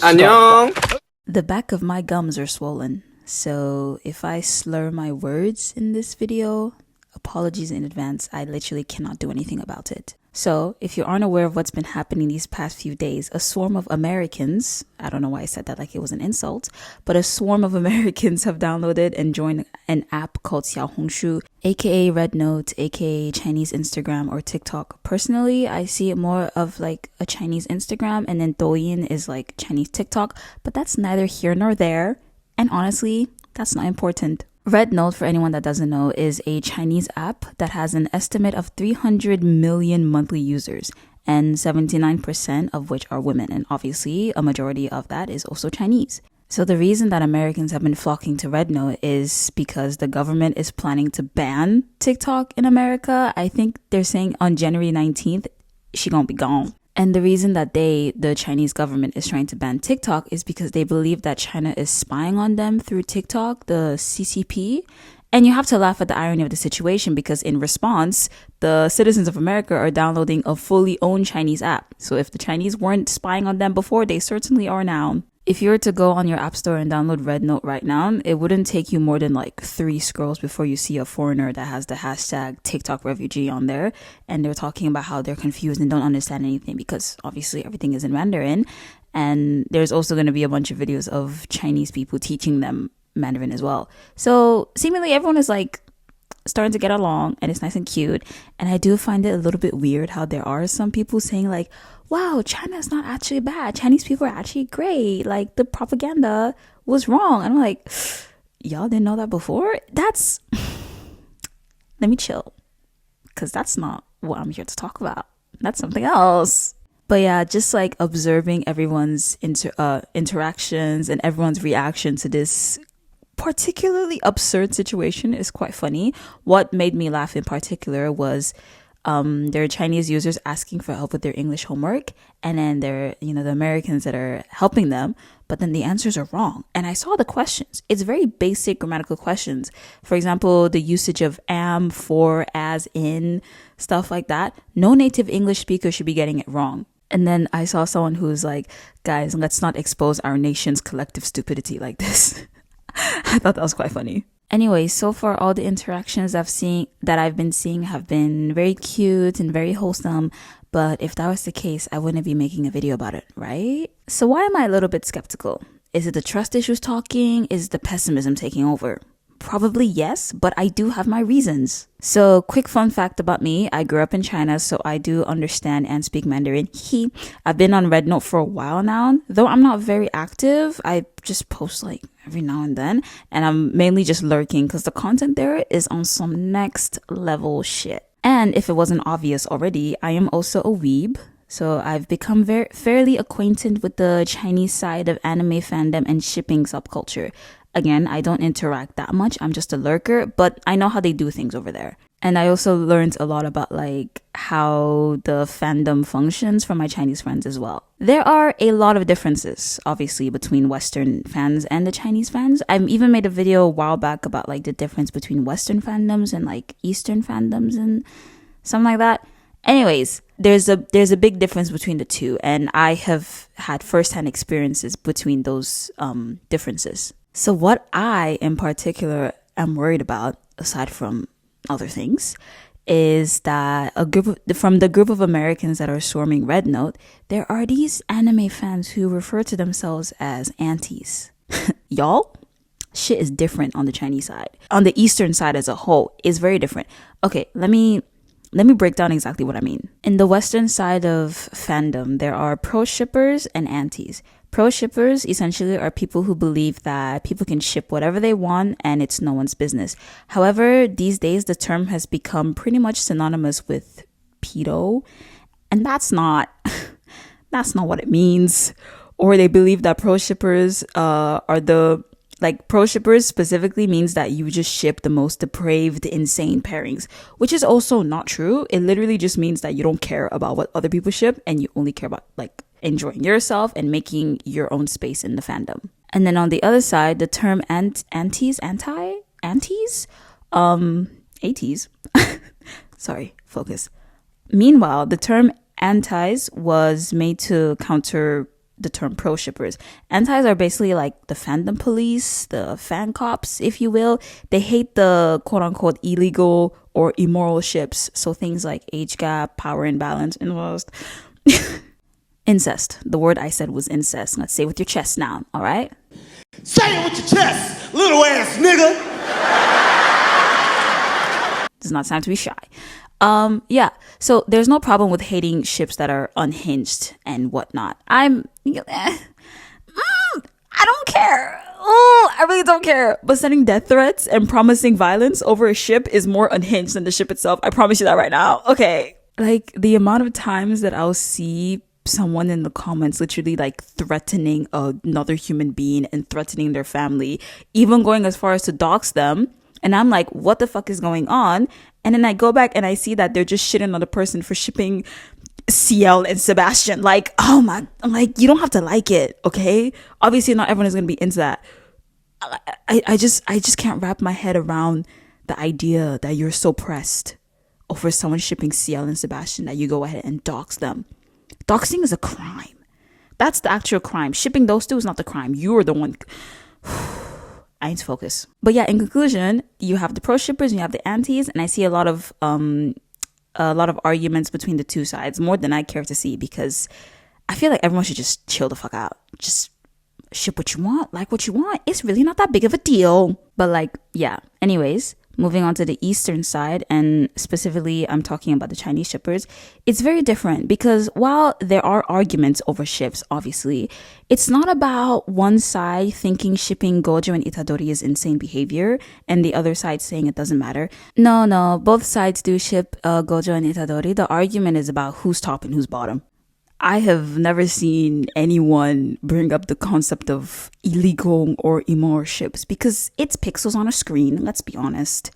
안녕. The back of my gums are swollen, so if I slur my words in this video, apologies in advance. I literally cannot do anything about it. So, if you aren't aware of what's been happening these past few days, a swarm of Americans, I don't know why I said that like it was an insult, but a swarm of Americans have downloaded and joined an app called XiaoHongShu, aka RedNote, aka Chinese Instagram or TikTok. Personally, I see it more of like a Chinese Instagram, and then Douyin is like Chinese TikTok, but that's neither here nor there. And honestly, that's not important. RedNote, for anyone that doesn't know, is a Chinese app that has an estimate of 300 million monthly users, and 79% of which are women, and obviously a majority of that is also Chinese. So the reason that Americans have been flocking to RedNote is because the government is planning to ban TikTok in America. I think they're saying on January 19th, she gonna be gone. And the reason that the Chinese government is trying to ban TikTok is because they believe that China is spying on them through TikTok, the CCP. And you have to laugh at the irony of the situation because in response, the citizens of America are downloading a fully owned Chinese app. So if the Chinese weren't spying on them before, they certainly are now. If you were to go on your app store and download RedNote right now, it wouldn't take you more than like 3 scrolls before you see a foreigner that has the hashtag TikTok refugee on there. And they're talking about how they're confused and don't understand anything because obviously everything is in Mandarin. And there's also going to be a bunch of videos of Chinese people teaching them Mandarin as well. So seemingly everyone is like starting to get along and it's nice and cute. And I do find it a little bit weird how there are some people saying like, wow, China is not actually bad. Chinese people are actually great. Like the propaganda was wrong. And I'm like, y'all didn't know that before? Let me chill. Because that's not what I'm here to talk about. That's something else. But yeah, just like observing everyone's interactions and everyone's reaction to this particularly absurd situation is quite funny. What made me laugh in particular was there are Chinese users asking for help with their English homework, and then there are, the Americans that are helping them, but then the answers are wrong. And I saw the questions. It's very basic grammatical questions. For example, the usage of am, for, as, in, stuff like that. No native English speaker should be getting it wrong. And then I saw someone who's like, guys, let's not expose our nation's collective stupidity like this. I thought that was quite funny. Anyway, so far all the interactions I've been seeing have been very cute and very wholesome. But if that was the case, I wouldn't be making a video about it, right? So why am I a little bit skeptical? Is it the trust issues talking? Is it the pessimism taking over? Probably yes, but I do have my reasons. So quick fun fact about me, I grew up in China, so I do understand and speak Mandarin. I've been on RedNote for a while now. Though I'm not very active, I just post like every now and then, and I'm mainly just lurking because the content there is on some next level shit. And if it wasn't obvious already, I am also a weeb. So I've become fairly acquainted with the Chinese side of anime fandom and shipping subculture. Again, I don't interact that much. I'm just a lurker, but I know how they do things over there. And I also learned a lot about like how the fandom functions from my Chinese friends as well. There are a lot of differences, obviously, between Western fans and the Chinese fans. I've even made a video a while back about like the difference between Western fandoms and like Eastern fandoms and something like that. Anyways, there's a big difference between the two, and I have had firsthand experiences between those differences. So what I, in particular, am worried about, aside from other things, is that from the group of Americans that are swarming RedNote, there are these anime fans who refer to themselves as aunties. Y'all, shit is different on the Chinese side. On the Eastern side as a whole, is very different. Okay, let me break down exactly what I mean. In the Western side of fandom, there are pro shippers and antis. Pro shippers essentially are people who believe that people can ship whatever they want and it's no one's business. However, these days the term has become pretty much synonymous with pedo, and that's not what it means. Or they believe that pro shippers pro shippers specifically means that you just ship the most depraved, insane pairings, which is also not true. It literally just means that you don't care about what other people ship and you only care about like enjoying yourself and making your own space in the fandom. And then on the other side, the term aunties, sorry, focus. Meanwhile, the term antis was made to counter the term pro shippers. Antis are basically like the fandom police, the fan cops, if you will. They hate the quote unquote illegal or immoral ships. So things like age gap, power imbalance, incest. Incest. The word I said was incest. Let's say it with your chest now, all right? Say it with your chest, little ass nigga. It's not time to be shy. Yeah, so there's no problem with hating ships that are unhinged and whatnot. I don't care. Oh, I really don't care. But sending death threats and promising violence over a ship is more unhinged than the ship itself. I promise you that right now. Okay. Like the amount of times that I'll see someone in the comments literally like threatening another human being and threatening their family, even going as far as to dox them. And I'm like, what the fuck is going on? And then I go back and I see that they're just shitting on the person for shipping CL and Sebastian. Like, oh my, I'm like, you don't have to like it, okay? Obviously not everyone is going to be into that. I just can't wrap my head around the idea that you're so pressed over someone shipping CL and Sebastian that you go ahead and dox them. Doxing is a crime. That's the actual crime. Shipping those two is not the crime. You're the one. I need to focus. But yeah, in conclusion, you have the pro shippers and you have the antis, and I see a lot of arguments between the two sides, more than I care to see, because I feel like everyone should just chill the fuck out. Just ship what you want, like what you want. It's really not that big of a deal. But like, yeah. Anyways, moving on to the eastern side, and specifically I'm talking about the Chinese shippers, it's very different, because while there are arguments over ships, obviously, it's not about one side thinking shipping Gojo and Itadori is insane behavior and the other side saying it doesn't matter. No, both sides do ship Gojo and Itadori. The argument is about who's top and who's bottom. I have never seen anyone bring up the concept of illegal or immoral ships, because it's pixels on a screen, let's be honest.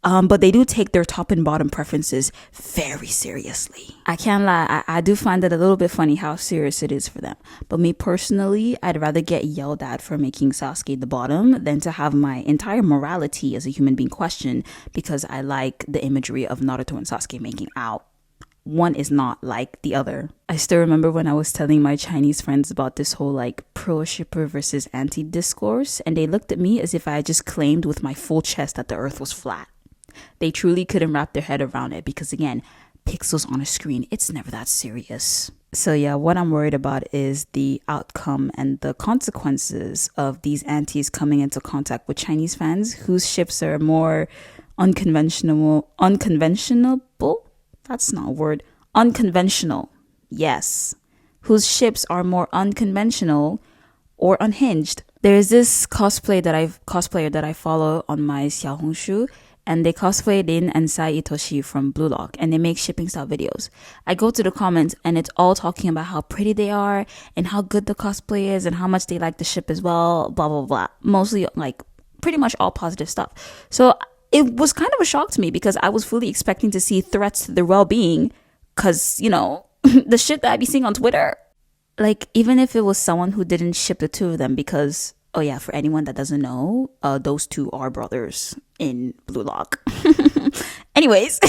But they do take their top and bottom preferences very seriously. I can't lie, I do find it a little bit funny how serious it is for them. But me personally, I'd rather get yelled at for making Sasuke the bottom than to have my entire morality as a human being questioned because I like the imagery of Naruto and Sasuke making out. One is not like the other. I still remember when I was telling my Chinese friends about this whole like pro shipper versus anti discourse, and they looked at me as if I had just claimed with my full chest that the earth was flat. They truly couldn't wrap their head around it because, again, pixels on a screen, it's never that serious. So yeah, what I'm worried about is the outcome and the consequences of these antis coming into contact with Chinese fans whose ships are more unconventional. That's not a word. Unconventional. Yes. Whose ships are more unconventional or unhinged. There is this cosplayer that I follow on my XiaoHongShu, and they cosplay Rin and Sai Itoshi from Blue Lock, and they make shipping style videos. I go to the comments and it's all talking about how pretty they are and how good the cosplay is and how much they like the ship as well, blah, blah, blah. Mostly like pretty much all positive stuff. So it was kind of a shock to me because I was fully expecting to see threats to their well-being because, you know, the shit that I be seeing on Twitter. Like, even if it was someone who didn't ship the two of them because, oh yeah, for anyone that doesn't know, those two are brothers in Blue Lock. Anyways,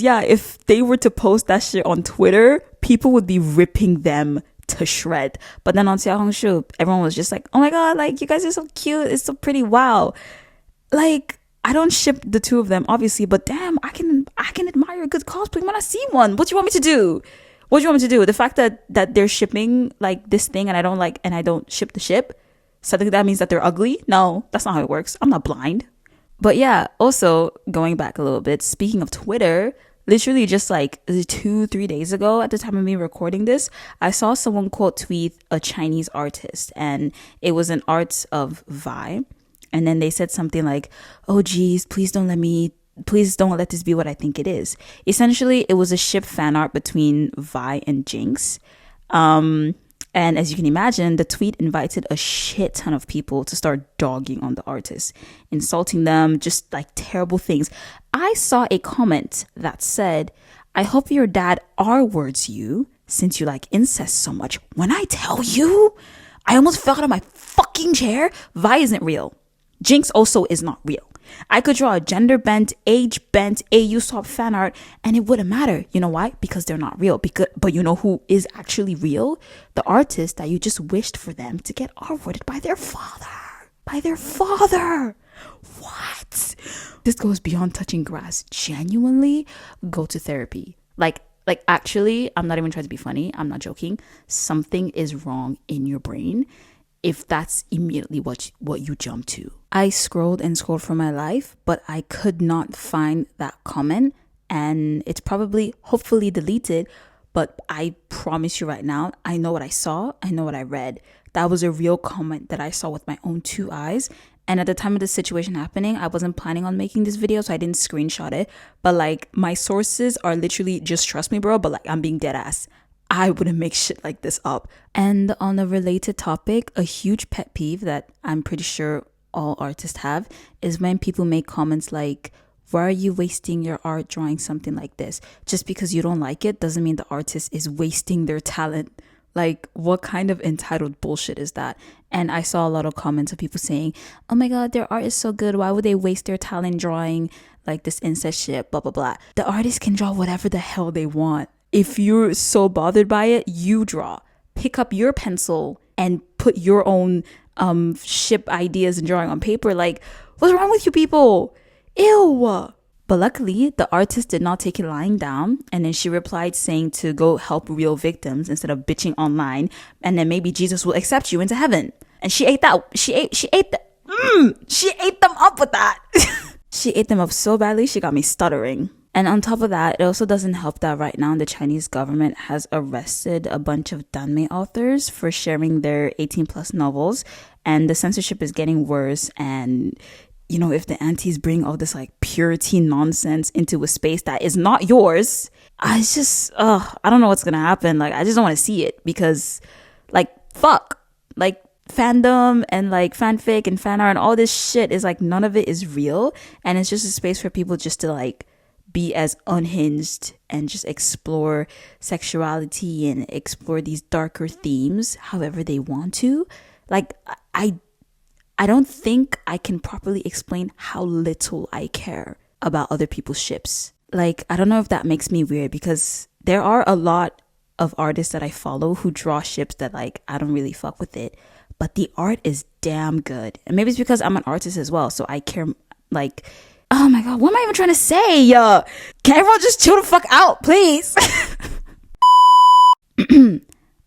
yeah, if they were to post that shit on Twitter, people would be ripping them to shred. But then on XiaoHongShu, everyone was just like, oh my god, like, you guys are so cute, it's so pretty, wow. Like, I don't ship the two of them, obviously, but damn, I can admire a good cosplay when I see one. What do you want me to do? What do you want me to do? The fact that they're shipping like this thing and I don't ship the ship, so that means that they're ugly? No, that's not how it works. I'm not blind. But yeah, also going back a little bit, speaking of Twitter, literally just like 2-3 days ago at the time of me recording this, I saw someone quote tweet a Chinese artist, and it was an art of Vi. And then they said something like, oh geez, please don't let this be what I think it is. Essentially, it was a ship fan art between Vi and Jinx. And as you can imagine, the tweet invited a shit ton of people to start dogging on the artist, insulting them, just like terrible things. I saw a comment that said, I hope your dad R-words you since you like incest so much. When I tell you, I almost fell out of my fucking chair. Vi isn't real. Jinx also is not real. I could draw a gender bent, age bent, AU swap fan art and it wouldn't matter. You know why? Because they're not real. But you know who is actually real? The artist that you just wished for them to get artworked by their father. By their father. What? This goes beyond touching grass. Genuinely, go to therapy. Like actually, I'm not even trying to be funny. I'm not joking. Something is wrong in your brain if that's immediately what you jump to. I scrolled and scrolled for my life, but I could not find that comment, and it's probably hopefully deleted, but I promise you right now, I know what I saw, I know what I read. That was a real comment that I saw with my own 2 eyes. And at the time of the situation happening, I wasn't planning on making this video, so I didn't screenshot it. But like, my sources are literally, just trust me, bro, but like, I'm being dead ass. I wouldn't make shit like this up. And on a related topic, a huge pet peeve that I'm pretty sure all artists have is when people make comments like, why are you wasting your art drawing something like this? Just because you don't like it doesn't mean the artist is wasting their talent. Like, what kind of entitled bullshit is that? And I saw a lot of comments of people saying, oh my god, their art is so good. Why would they waste their talent drawing like this incest shit, blah, blah, blah. The artist can draw whatever the hell they want. If you're so bothered by it, you draw. Pick up your pencil and put your own ship ideas and drawing on paper. Like, what's wrong with you people? Ew. But luckily, the artist did not take it lying down, and then she replied saying to go help real victims instead of bitching online, and then maybe Jesus will accept you into heaven. And she ate them up with that. She ate them up so badly, she got me stuttering. And on top of that, it also doesn't help that right now the Chinese government has arrested a bunch of danmei authors for sharing their 18+ novels, and the censorship is getting worse. And you know, if the aunties bring all this like purity nonsense into a space that is not yours, I don't know what's gonna happen. Like, I just don't want to see it, because like, fuck, like fandom and like fanfic and fan art and all this shit is like, none of it is real, and it's just a space for people just to like be as unhinged and just explore sexuality and explore these darker themes however they want to. Like, I don't think I can properly explain how little I care about other people's ships. Like, I don't know if that makes me weird, because there are a lot of artists that I follow who draw ships that like, I don't really fuck with it, but the art is damn good. And maybe it's because I'm an artist as well, so I care. Like, oh my god, what am I even trying to say? Can everyone just chill the fuck out, please?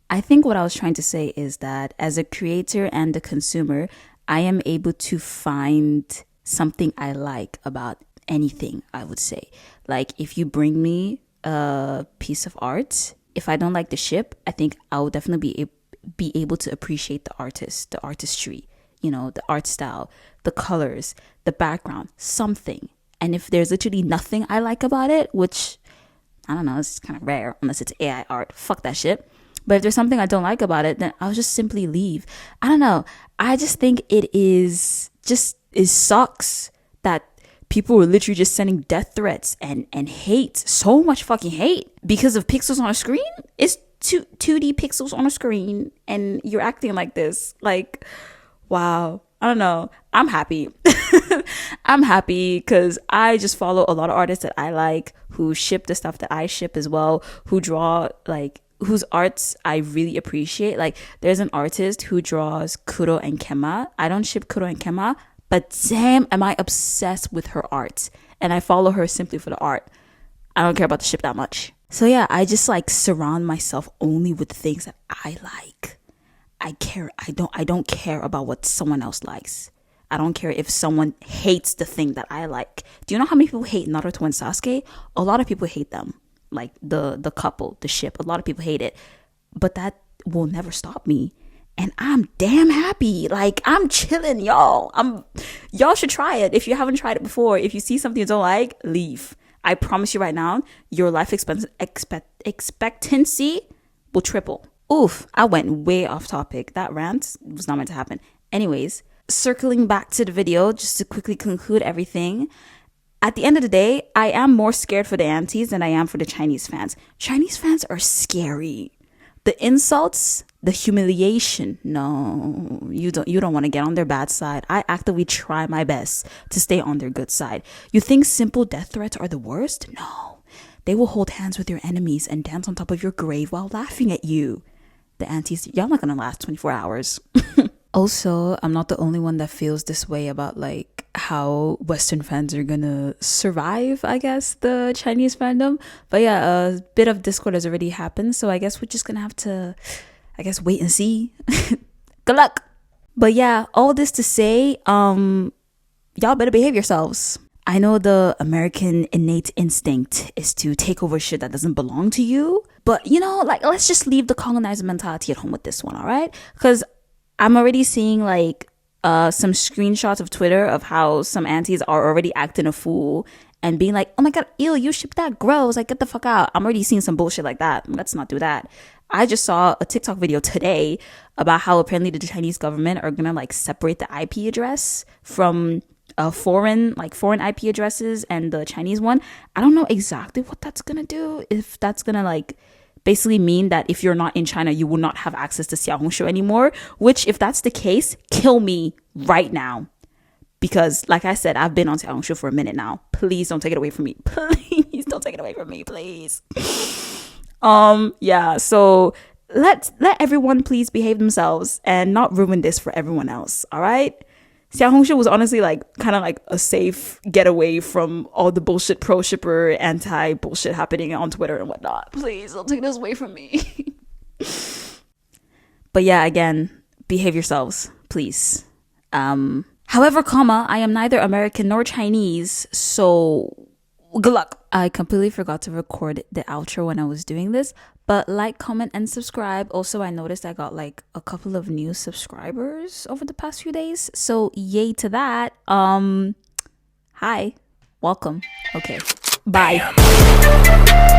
I think what I was trying to say is that as a creator and a consumer, I am able to find something I like about anything, I would say. Like, if you bring me a piece of art, if I don't like the ship, I think I will definitely be able to appreciate the artist, the artistry, you know, the art style, the colors, the background, something. And if there's literally nothing I like about it, which, I don't know, it's kind of rare unless it's AI art, fuck that shit. But if there's something I don't like about it, then I'll just simply leave. I don't know. I just think it sucks that people were literally just sending death threats and hate, so much fucking hate because of pixels on a screen. It's 2D pixels on a screen and you're acting like this. Like, wow. I don't know. I'm happy. I'm happy because I just follow a lot of artists that I like, who ship the stuff that I ship as well, who draw like, whose arts I really appreciate. Like, there's an artist who draws Kuro and Kema. I don't ship Kuro and Kema, but damn, am I obsessed with her art. And I follow her simply for the art. I don't care about the ship that much. So yeah, I just like surround myself only with things that I like. I don't care about what someone else likes. I don't care if someone hates the thing that I like. Do you know how many people hate Naruto and Sasuke? A lot of people hate them. Like the couple, the ship, a lot of people hate it, but that will never stop me, and I'm damn happy. Like, I'm chilling, y'all. Y'all should try it if you haven't tried it before. If you see something you don't like, leave. I promise you right now, your life expectancy will triple. Oof, I went way off topic. That rant was not meant to happen. Anyways, circling back to the video, just to quickly conclude everything. At the end of the day, I am more scared for the aunties than I am for the Chinese fans. Chinese fans are scary. The insults, the humiliation, no, you don't want to get on their bad side. I actively try my best to stay on their good side. You think simple death threats are the worst? No. They will hold hands with your enemies and dance on top of your grave while laughing at you. The aunties, y'all not gonna last 24 hours. Also, I'm not the only one that feels this way about like how Western fans are gonna survive, I guess, the Chinese fandom. But yeah, a bit of discord has already happened, so I guess we're just gonna have to, I guess, wait and see. Good luck. But yeah, all this to say, y'all better behave yourselves. I know the American innate instinct is to take over shit that doesn't belong to you, but you know, like, let's just leave the colonizer mentality at home with this one, all right? Because I'm already seeing like some screenshots of Twitter of how some aunties are already acting a fool and being like, oh my god, ew, you shipped that, gross, like get the fuck out. I'm already seeing some bullshit like that. Let's not do that. I just saw a TikTok video today about how apparently the Chinese government are gonna like separate the IP address from foreign IP addresses and the Chinese one. I don't know exactly what that's gonna do, if that's gonna like basically mean that if you're not in China, you will not have access to XiaoHongShu anymore, which if that's the case, kill me right now. Because like I said, I've been on XiaoHongShu for a minute now. Please don't take it away from me. Please don't take it away from me, please. Yeah, so let everyone please behave themselves and not ruin this for everyone else, all right? XiaoHongShu was honestly like kind of like a safe getaway from all the bullshit pro shipper anti bullshit happening on Twitter and whatnot. Please don't take this away from me. But yeah, again, behave yourselves, please. However, I am neither American nor Chinese, so good luck. I completely forgot to record the outro when I was doing this, but like, comment, and subscribe. Also, I noticed I got like a couple of new subscribers over the past few days, so yay to that. Hi, welcome. Okay, bye.